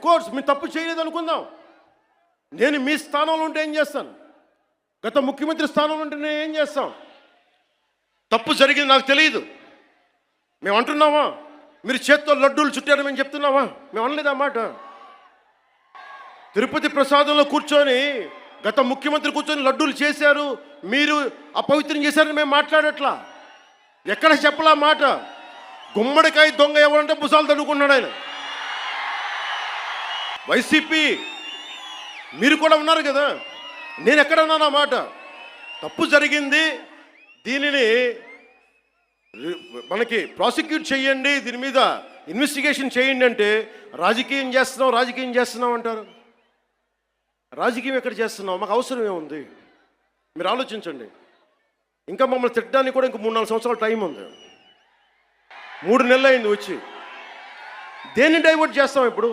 Course మీరు తప్పు చేయలేదు అనుకుందాం. నేను మీ స్థానంలో ఉంటే ఏం చేస్తాను? గత ముఖ్యమంత్రి స్థానంలో ఉంటే నేను ఏం చేస్తాం? తప్పు జరిగింది నాకు తెలియదు మేము అంటున్నావా? మీరు చేత్తో లడ్డూలు చుట్టారు మేము చెప్తున్నావా? మేము అనలేదు ఆ మాట. తిరుపతి ప్రసాదంలో కూర్చొని గత ముఖ్యమంత్రి కూర్చొని లడ్డూలు చేశారు, మీరు అపవిత్రం చేశారని మేము మాట్లాడట్లా. ఎక్కడ చెప్పలా మాట. గుమ్మడికాయ దొంగ ఎవరంటే భుజాలు తడుకున్నాడు ఆయన. వైసీపీ మీరు కూడా ఉన్నారు కదా, నేను ఎక్కడన్నాను ఆ మాట? తప్పు జరిగింది, దీనిని మనకి ప్రాసిక్యూట్ చేయండి, దీని మీద ఇన్వెస్టిగేషన్ చేయండి అంటే రాజకీయం చేస్తున్నాం అంటారు. రాజకీయం ఎక్కడ చేస్తున్నాం? మాకు అవసరం ఏముంది? మీరు ఆలోచించండి. ఇంకా మమ్మల్ని తిట్టడానికి కూడా ఇంకా 3-4 సంవత్సరాల టైం ఉంది. 3 నెలలు అయింది వచ్చి. దేన్ని డైవర్ట్ చేస్తాం ఇప్పుడు?